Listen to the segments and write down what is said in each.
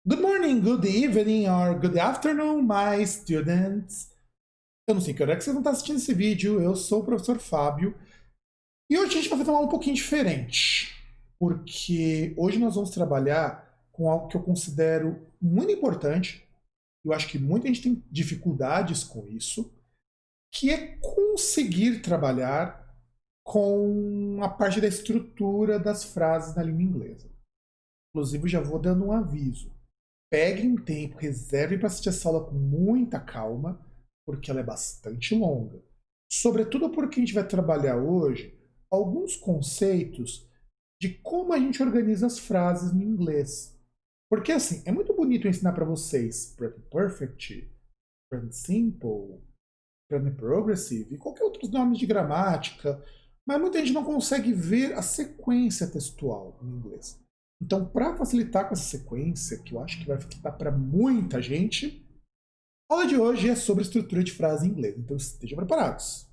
Good morning, good evening, or good afternoon, my students. Eu não sei que hora é que vocês vão estar assistindo esse vídeo, eu sou o professor Fábio. E hoje a gente vai fazer algo um pouquinho diferente, porque hoje nós vamos trabalhar com algo que eu considero muito importante, eu acho que muita gente tem dificuldades com isso, que é conseguir trabalhar com a parte da estrutura das frases na língua inglesa. Inclusive, eu já vou dando um aviso. Peguem um tempo, reservem para assistir essa aula com muita calma, porque ela é bastante longa. Sobretudo porque a gente vai trabalhar hoje alguns conceitos de como a gente organiza as frases no inglês. Porque assim, é muito bonito ensinar para vocês present perfect, present simple, present progressive e qualquer outros nomes de gramática, mas muita gente não consegue ver a sequência textual no inglês. Então, para facilitar com essa sequência, que eu acho que vai facilitar para muita gente, a aula de hoje é sobre estrutura de frase em inglês. Então, estejam preparados.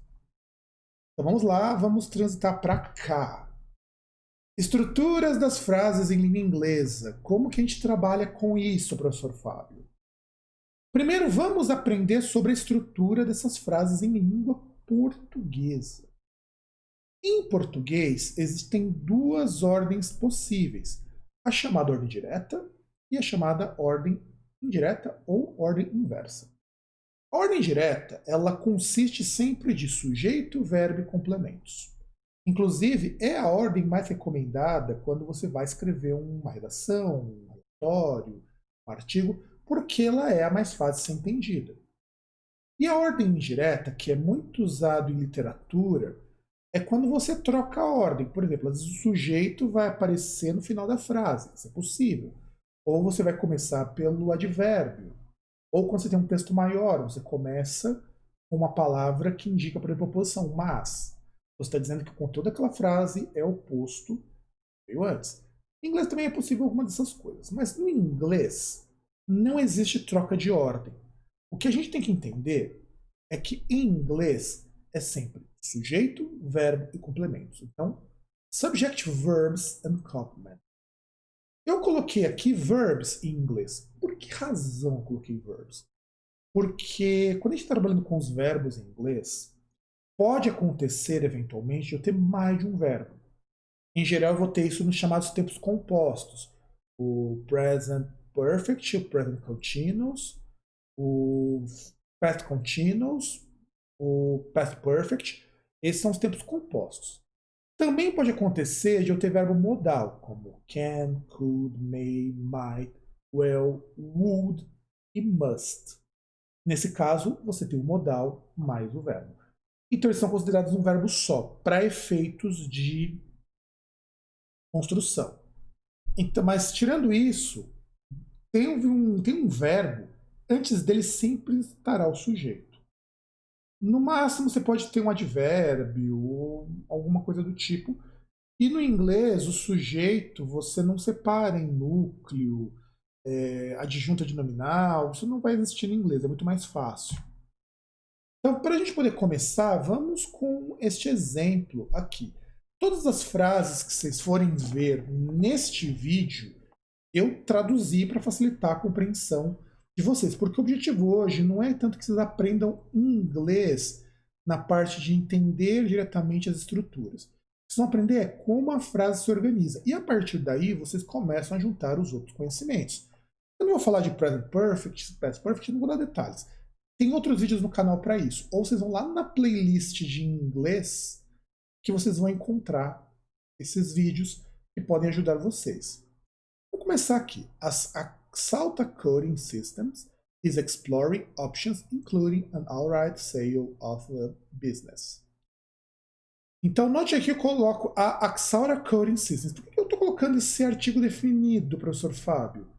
Então, vamos lá, vamos transitar para cá. Estruturas das frases em língua inglesa. Como que a gente trabalha com isso, professor Fábio? Primeiro, vamos aprender sobre a estrutura dessas frases em língua portuguesa. Em português, existem duas ordens possíveis. A chamada ordem direta e a chamada ordem indireta ou ordem inversa. A ordem direta, ela consiste sempre de sujeito, verbo e complementos. Inclusive, é a ordem mais recomendada quando você vai escrever uma redação, um relatório, um artigo, porque ela é a mais fácil de ser entendida. E a ordem indireta, que é muito usado em literatura, é quando você troca a ordem. Por exemplo, às vezes o sujeito vai aparecer no final da frase, isso é possível. Ou você vai começar pelo advérbio. Ou quando você tem um texto maior, você começa com uma palavra que indica, por exemplo, a posição, mas. Você está dizendo que o conteúdo daquela frase é oposto veio antes. Em inglês também é possível alguma dessas coisas, mas no inglês não existe troca de ordem. O que a gente tem que entender é que em inglês é sempre sujeito, verbo e complementos. Então, subject, verbs and complement. Eu coloquei aqui verbs em inglês. Por que razão eu coloquei verbs? Porque quando a gente está trabalhando com os verbos em inglês, pode acontecer eventualmente eu ter mais de um verbo. Em geral, eu vou ter isso nos chamados tempos compostos. O present perfect, o present continuous, o past continuous, o past perfect. Esses são os tempos compostos. Também pode acontecer de eu ter verbo modal, como can, could, may, might, will, would e must. Nesse caso, você tem o modal mais o verbo. Então, eles são considerados um verbo só, para efeitos de construção. Então, mas tirando isso, tem um verbo, antes dele sempre estará o sujeito. No máximo, você pode ter um advérbio ou alguma coisa do tipo. E no inglês, o sujeito você não separa em núcleo, adjunta de nominal, isso não vai existir no inglês, é muito mais fácil. Então, para a gente poder começar, vamos com este exemplo aqui. Todas as frases que vocês forem ver neste vídeo, eu traduzi para facilitar a compreensão de vocês, porque o objetivo hoje não é tanto que vocês aprendam inglês na parte de entender diretamente as estruturas. O que vocês vão aprender é como a frase se organiza. E a partir daí, vocês começam a juntar os outros conhecimentos. Eu não vou falar de present perfect, past perfect, não vou dar detalhes. Tem outros vídeos no canal para isso. Ou vocês vão lá na playlist de inglês que vocês vão encontrar esses vídeos que podem ajudar vocês. Vou começar aqui. A Axalta Coding Systems is exploring options including an outright sale of a business. Então, note aqui que eu coloco a Axalta Coding Systems. Por que eu estou colocando esse artigo definido, professor Fábio?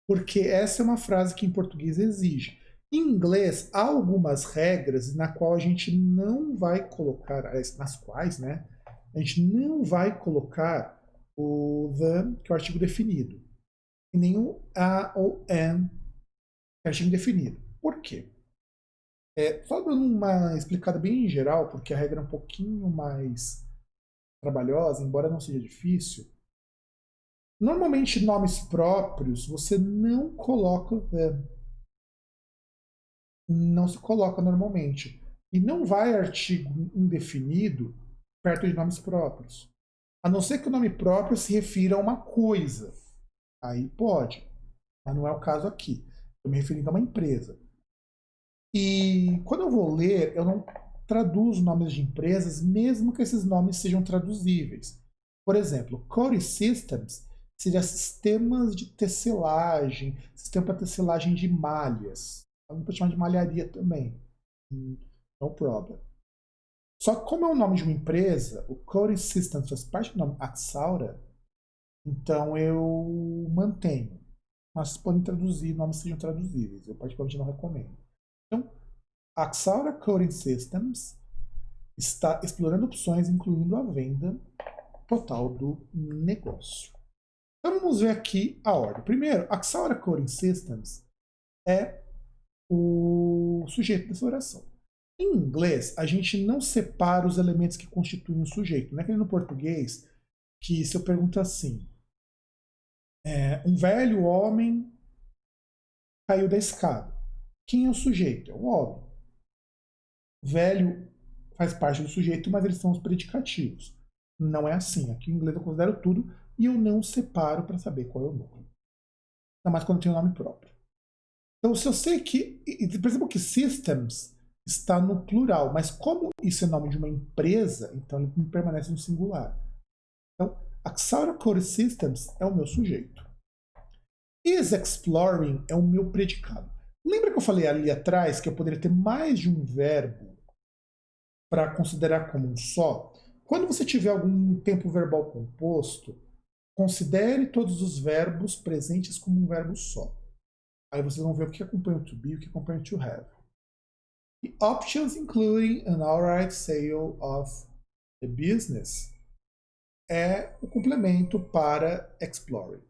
Porque essa é uma frase que em português exige. Em inglês, há algumas regras na qual a gente não vai colocar, nas quais, né, a gente não vai colocar o the, que é o artigo definido, e nem o a ou an, que é o artigo definido. Por quê? Só dando uma explicada bem em geral, porque a regra é um pouquinho mais trabalhosa, embora não seja difícil. Normalmente, nomes próprios, você não coloca o verbo. Não se coloca normalmente. E não vai artigo indefinido perto de nomes próprios. A não ser que o nome próprio se refira a uma coisa. Aí pode. Mas não é o caso aqui. Estou me referindo a uma empresa. E quando eu vou ler, eu não traduzo nomes de empresas, mesmo que esses nomes sejam traduzíveis. Por exemplo, Core Systems seria sistemas de tecelagem, sistema para tecelagem de malhas. A gente pode chamar de malharia também. No problem. Só que como é o nome de uma empresa, o Core Systems faz parte do nome Axaura, então eu mantenho. Mas podem traduzir, nomes sejam traduzíveis. Eu particularmente não recomendo. Então, Axaura Coding Systems está explorando opções, incluindo a venda total do negócio. Então vamos ver aqui a ordem. Primeiro, Axaura Coding Systems é o sujeito dessa oração. Em inglês, a gente não separa os elementos que constituem o sujeito. Não é que nem no português, que se eu pergunto assim, um velho homem caiu da escada. Quem é o sujeito? É o homem. Velho faz parte do sujeito, mas eles são os predicativos. Não é assim. Aqui em inglês eu considero tudo e eu não separo para saber qual é o núcleo. Ainda mais quando tem o nome próprio. Então, se eu sei que... Perceba que systems está no plural, mas como isso é nome de uma empresa, então ele permanece no singular. Então, Axaura Core Systems é o meu sujeito. Is exploring é o meu predicado. Lembra que eu falei ali atrás que eu poderia ter mais de um verbo para considerar como um só? Quando você tiver algum tempo verbal composto, considere todos os verbos presentes como um verbo só. Aí vocês vão ver o que acompanha o to be e o que acompanha o to have. The options including an outright sale of the business é o complemento para exploring.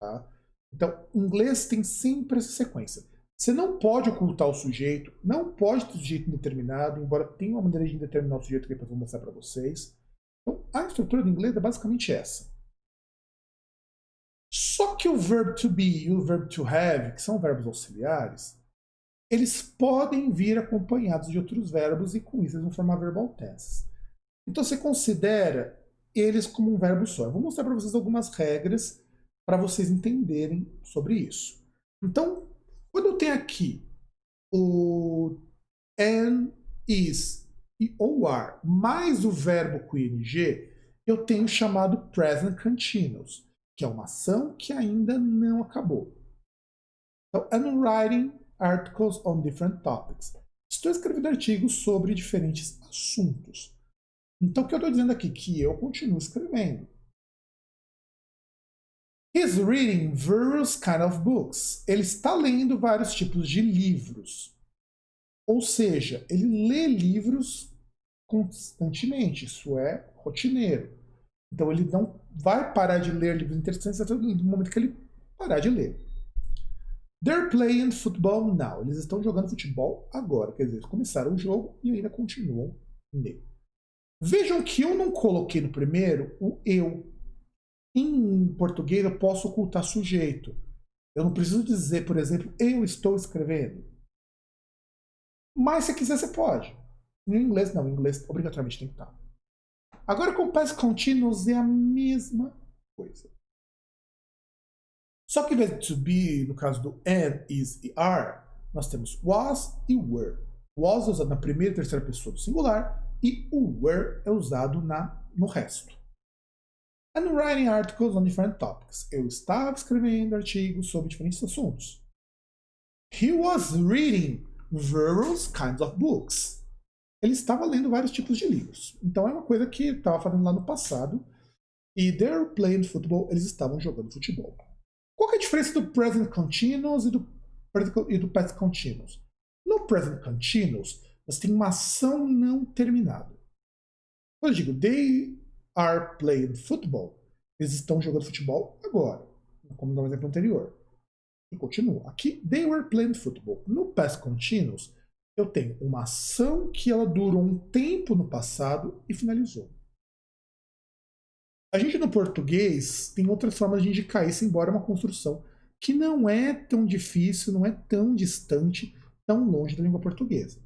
Tá? Então, em inglês tem sempre essa sequência. Você não pode ocultar o sujeito, não pode ter sujeito indeterminado, embora tenha uma maneira de indeterminar o sujeito que depois eu vou mostrar para vocês. Então, a estrutura do inglês é basicamente essa. Só que o verbo to be e o verbo to have, que são verbos auxiliares, eles podem vir acompanhados de outros verbos e com isso eles vão formar verbal tenses. Então você considera eles como um verbo só. Eu vou mostrar para vocês algumas regras para vocês entenderem sobre isso. Então, quando eu tenho aqui o an, is e ou are mais o verbo com ing, eu tenho o chamado present continuous, que é uma ação que ainda não acabou. Então, I'm writing articles on different topics. Estou escrevendo artigos sobre diferentes assuntos. Então, o que eu estou dizendo aqui? Que eu continuo escrevendo. He's reading various kind of books. Ele está lendo vários tipos de livros. Ou seja, ele lê livros constantemente. Isso é rotineiro. Então, ele não vai parar de ler livros interessantes até o momento que ele parar de ler. They're playing football now. Eles estão jogando futebol agora. Quer dizer, eles começaram o jogo e ainda continuam nele. Vejam que eu não coloquei no primeiro o eu. Em português eu posso ocultar sujeito. Eu não preciso dizer, por exemplo, eu estou escrevendo. Mas se quiser, você pode. Em inglês, não. Em inglês, obrigatoriamente tem que estar. Agora, com o past continuous é a mesma coisa. Só que em vez de to be, no caso do and, is e are, nós temos was e were. Was é usado na primeira e terceira pessoa do singular e o were é usado no resto. I'm writing articles on different topics. Eu estava escrevendo artigos sobre diferentes assuntos. He was reading various kinds of books. Ele estava lendo vários tipos de livros. Então é uma coisa que ele estava fazendo lá no passado. E they're playing football. Eles estavam jogando futebol. Qual que é a diferença do present continuous e do past continuous? No present continuous, você tem uma ação não terminada. Quando eu digo they are playing football, eles estão jogando futebol agora, como no exemplo anterior. E continua. Aqui, they were playing football. No past continuous, eu tenho uma ação que ela durou um tempo no passado e finalizou. A gente no português tem outras formas de indicar isso, embora é uma construção que não é tão difícil, não é tão distante, tão longe da língua portuguesa.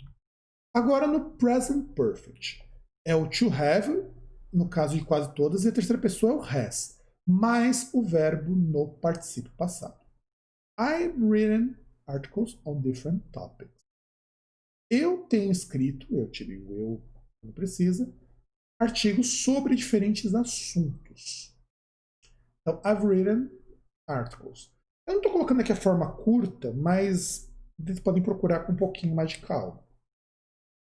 Agora no present perfect. É o to have, no caso de quase todas, e a terceira pessoa é o has, mais o verbo no particípio passado. I've written articles on different topics. Eu tenho escrito, eu tirei o eu não precisa, artigos sobre diferentes assuntos. Então, I've written articles. Eu não estou colocando aqui a forma curta, mas vocês podem procurar com um pouquinho mais de calma.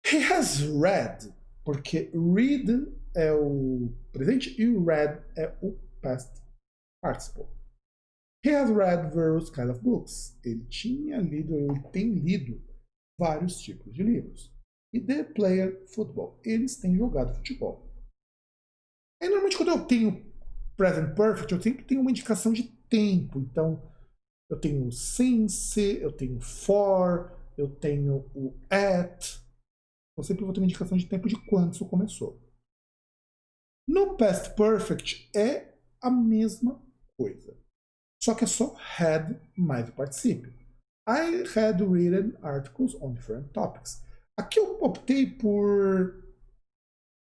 He has read, porque read é o presente e read é o past participle. He has read various kinds of books. Ele tinha lido, ele tem lido vários tipos de livros. E they play football. Eles têm jogado futebol. E normalmente quando eu tenho present perfect, eu sempre tenho uma indicação de tempo. Então, eu tenho since, eu tenho for, eu tenho o at. Eu sempre vou ter uma indicação de tempo de quando isso começou. No past perfect é a mesma coisa. Só que é só had mais o particípio. I had written articles on different topics. Aqui eu optei por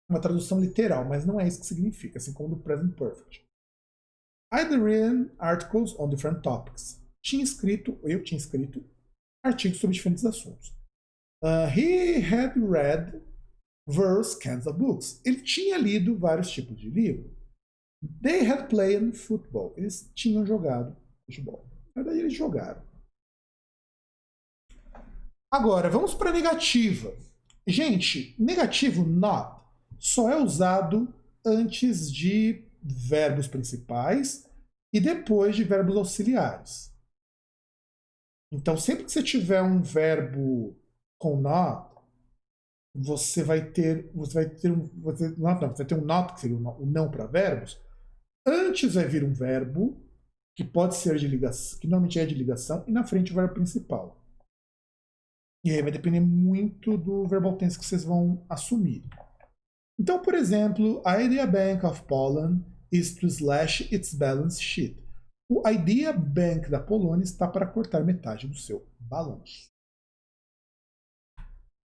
uma tradução literal, mas não é isso que significa, assim como no present perfect. I had written articles on different topics. Eu tinha escrito artigos sobre diferentes assuntos. He had read various kinds of books. Ele tinha lido vários tipos de livro. They had played football. Eles tinham jogado futebol. Na verdade, eles jogaram. Agora, vamos para a negativa. Gente, negativo not só é usado antes de verbos principais e depois de verbos auxiliares. Então, sempre que você tiver um verbo com not, você vai ter um not, que seria o não para verbos. Antes vai vir um verbo que pode ser de ligação, que normalmente é de ligação, e na frente o verbo principal. E aí vai depender muito do verbal tense que vocês vão assumir. Então, por exemplo, a Idea Bank of Poland is to slash its balance sheet. O Idea Bank da Polônia está para cortar metade do seu balanço.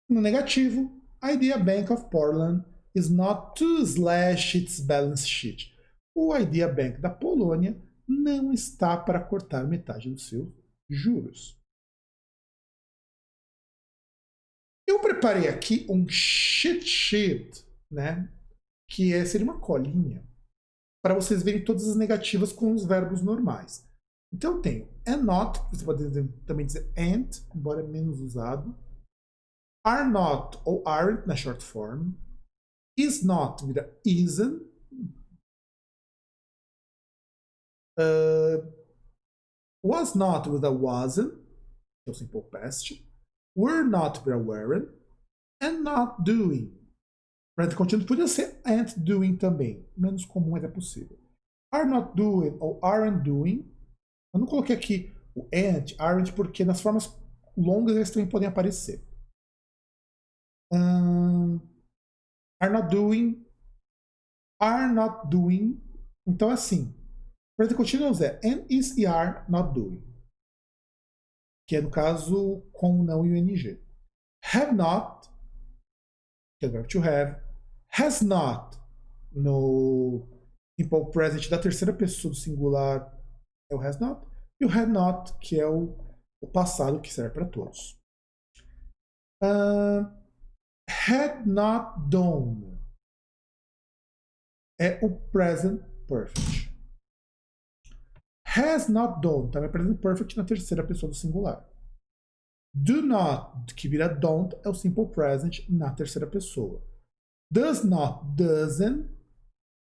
No negativo, a Idea Bank of Poland is not to slash its balance sheet. O Idea Bank da Polônia não está para cortar metade dos seus juros. Eu preparei aqui um cheat sheet, né, que seria uma colinha, para vocês verem todas as negativas com os verbos normais. Então eu tenho and not, você pode também dizer and, embora menos usado. Are not ou aren't na short form. Is not vira isn't. Was not with a wasn't, que é o simple past. Were not vira weren't. And not doing. Present continuous podia ser ain't doing também. Menos comum, mas é possível. Are not doing ou aren't doing. Eu não coloquei aqui o ain't, aren't, porque nas formas longas eles também podem aparecer. Are not doing. Are not doing. Então, assim. Present continuous é and is e are not doing. Que é, no caso, com o não e o ing. Have not, que é o verbo to have. Has not, no simple present da terceira pessoa do singular, é o has not. E o had not, que é o passado, que serve para todos. Had not done é o present perfect. Has not done também é present perfect na terceira pessoa do singular. Do not, que vira don't, é o simple present na terceira pessoa. Does not, doesn't,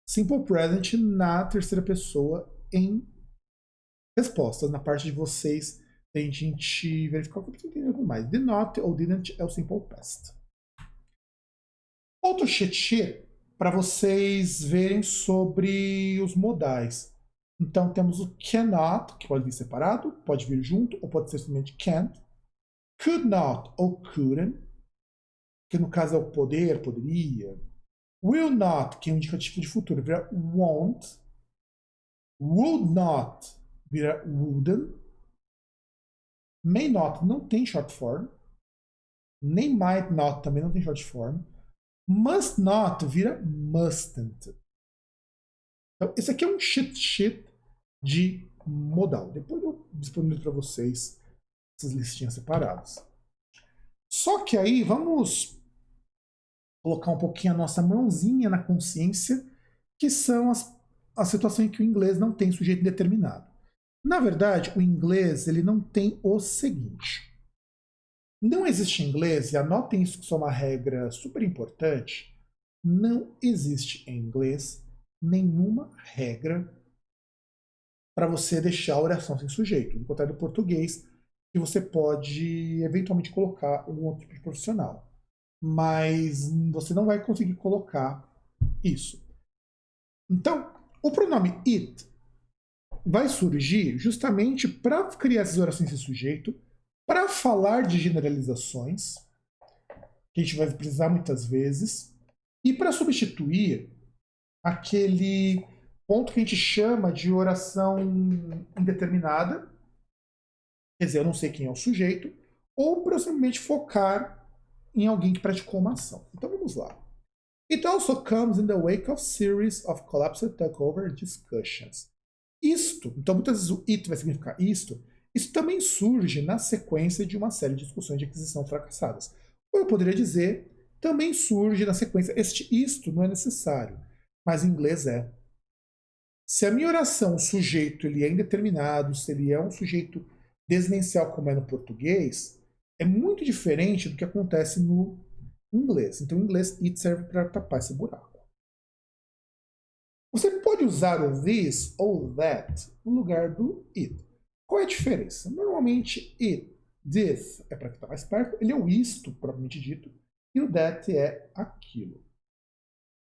simple present na terceira pessoa em respostas. Na parte de vocês, tem a gente verificar o que eu preciso entender mais. Did not ou didn't é o simple past. Outro cheat sheet para vocês verem sobre os modais. Então temos o cannot, que pode vir separado, pode vir junto, ou pode ser simplesmente can't. Could not ou couldn't, que no caso é o poder, poderia. Will not, que é um indicativo de futuro, vira won't. Would not vira wouldn't. May not não tem short form. Nem might not também não tem short form. Must not vira mustn't. Então, esse aqui é um cheat sheet de modal. Depois eu disponibilizo para vocês essas listinhas separadas. Só que aí vamos colocar um pouquinho a nossa mãozinha na consciência, que são as situações em que o inglês não tem sujeito indeterminado. Na verdade, o inglês ele não tem o seguinte. Não existe em inglês, e anotem isso que isso é uma regra super importante, não existe em inglês nenhuma regra para você deixar a oração sem sujeito. No contrário do português, que você pode eventualmente colocar algum outro tipo de profissional. Mas você não vai conseguir colocar isso. Então, o pronome it vai surgir justamente para criar essas orações sem sujeito, para falar de generalizações, que a gente vai precisar muitas vezes, e para substituir aquele ponto que a gente chama de oração indeterminada, quer dizer, eu não sei quem é o sujeito, ou para simplesmente focar em alguém que praticou uma ação. Então vamos lá. It also comes in the wake of series of collapsed takeover discussions. Isto, então muitas vezes o it vai significar isto, isso também surge na sequência de uma série de discussões de aquisição fracassadas. Ou eu poderia dizer, também surge na sequência, isto não é necessário, mas em inglês é. Se a minha oração, o sujeito, ele é indeterminado, se ele é um sujeito desinicial como é no português, é muito diferente do que acontece no inglês. Então, em inglês, it serve para tapar esse buraco. Você pode usar o this ou that no lugar do it. Qual é a diferença? Normalmente, it, this é para quem está mais perto, ele é o isto, propriamente dito, e o that é aquilo.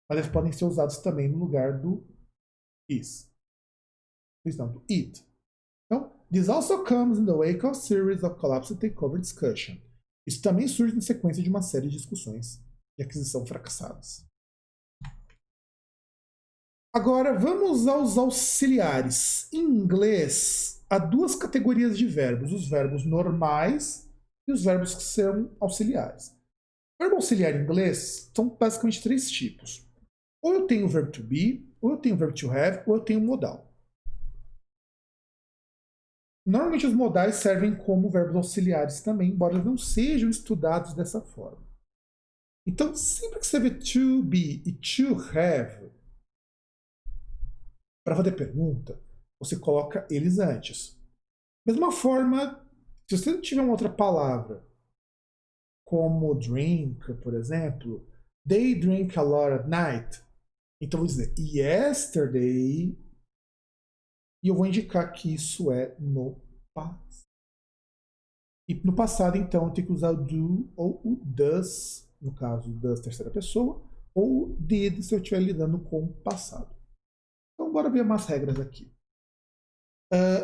Mas eles podem ser usados também no lugar do is. Não, do it. Então, this also comes in the wake of series of collapsed takeover discussion. Isso também surge na sequência de uma série de discussões de aquisição fracassadas. Agora, vamos aos auxiliares. Em inglês, há duas categorias de verbos. Os verbos normais e os verbos que são auxiliares. O verbo auxiliar em inglês são basicamente três tipos. Ou eu tenho o verbo to be, ou eu tenho o verbo to have, ou eu tenho o modal. Normalmente os modais servem como verbos auxiliares também, embora eles não sejam estudados dessa forma. Então, sempre que você vê to be e to have, para fazer pergunta, você coloca eles antes. Da mesma forma, se você tiver uma outra palavra, como drink, por exemplo, they drink a lot at night. Então, eu vou dizer yesterday, e eu vou indicar que isso é no passado. E no passado, então, eu tenho que usar o do ou o does, no caso das terceira pessoa, ou o did se eu estiver lidando com o passado. Então, bora ver umas regras aqui.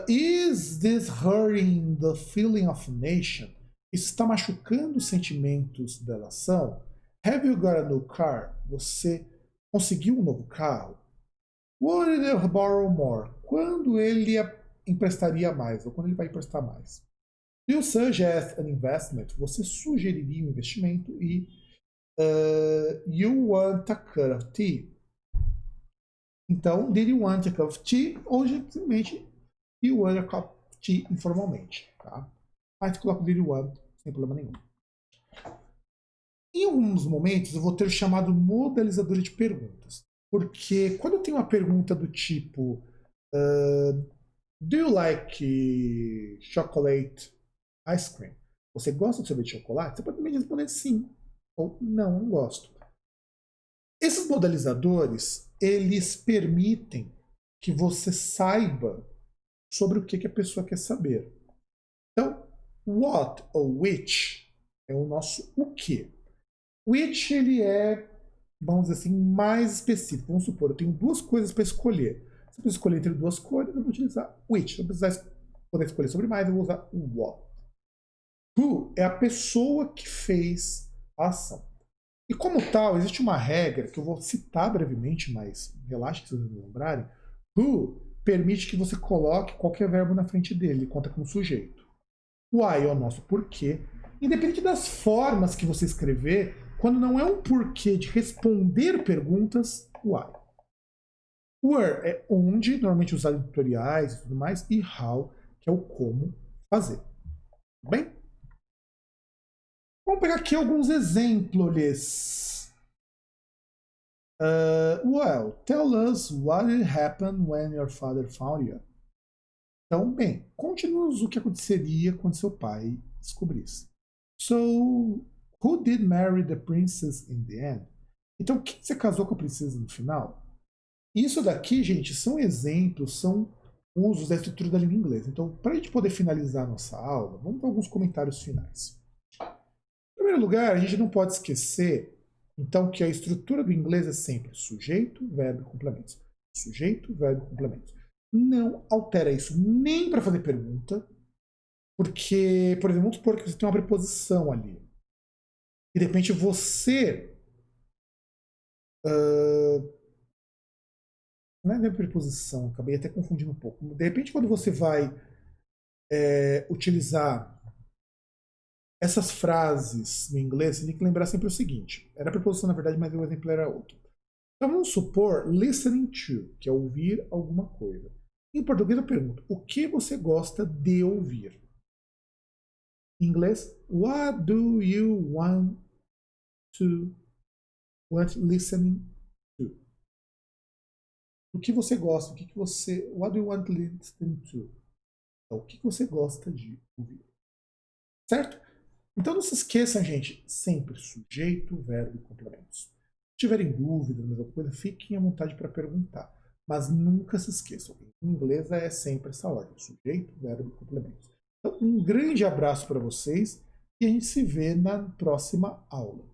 Is this hurting the feeling of nation? Isso está machucando os sentimentos da nação? Have you got a new car? Você conseguiu um novo carro? Would you borrow more? Quando ele emprestaria mais, ou quando ele vai emprestar mais? Do you suggest an investment? Você sugeriria um investimento? E you want a cup of tea? Então, did you want a cup of tea? Ou simplesmente you want a cup of tea informalmente. Tá? Aí você coloca did you want, sem problema nenhum. Em alguns momentos eu vou ter o chamado modalizador de perguntas. Porque quando eu tenho uma pergunta do tipo do you like chocolate ice cream? Você gosta de sorvete de chocolate? Você pode também responder sim ou não, não gosto. Esses modalizadores, eles permitem que você saiba sobre o que a pessoa quer saber. Então, what ou which é o nosso o que. Which ele é, vamos dizer assim, mais específico. Vamos supor, eu tenho duas coisas para escolher. Se eu preciso escolher entre duas cores, eu vou utilizar which. Se eu precisar poder escolher sobre mais, eu vou usar what. Who é a pessoa que fez a ação. E como tal, existe uma regra que eu vou citar brevemente, mas relaxe se vocês não lembrarem. Who permite que você coloque qualquer verbo na frente dele, ele conta como sujeito. Why é o nosso porquê. Independente das formas que você escrever, quando não é um porquê de responder perguntas, why. Where é onde, normalmente usado em tutoriais e tudo mais, e how, que é o como fazer. Tudo bem? Vamos pegar aqui alguns exemplos. Well, tell us what happened when your father found you. Então, bem, conte-nos o que aconteceria quando seu pai descobrisse. So, who did marry the princess in the end? Então, quem você casou com a princesa no final? Isso daqui, gente, são exemplos, são usos da estrutura da língua inglesa. Então, para a gente poder finalizar a nossa aula, vamos para alguns comentários finais. Em primeiro lugar, a gente não pode esquecer, então, que a estrutura do inglês é sempre sujeito, verbo e complementos. Sujeito, verbo e complementos. Não altera isso nem para fazer pergunta, porque, por exemplo, vamos supor que você tem uma preposição ali. E de repente você. Não é preposição, acabei até confundindo um pouco. De repente, quando você vai utilizar essas frases no inglês, você tem que lembrar sempre o seguinte: era a preposição na verdade, mas o exemplo era outro. Então vamos supor listening to, que é ouvir alguma coisa. Em português eu pergunto, o que você gosta de ouvir? Em inglês, what do you want listening to? O que você gosta? What do you want listening to? Então, o que você gosta de ouvir? Certo? Então não se esqueçam, gente, sempre sujeito, verbo e complementos. Se tiverem dúvidas, alguma coisa, fiquem à vontade para perguntar. Mas nunca se esqueçam, em inglês é sempre essa ordem, sujeito, verbo e complementos. Então, um grande abraço para vocês e a gente se vê na próxima aula.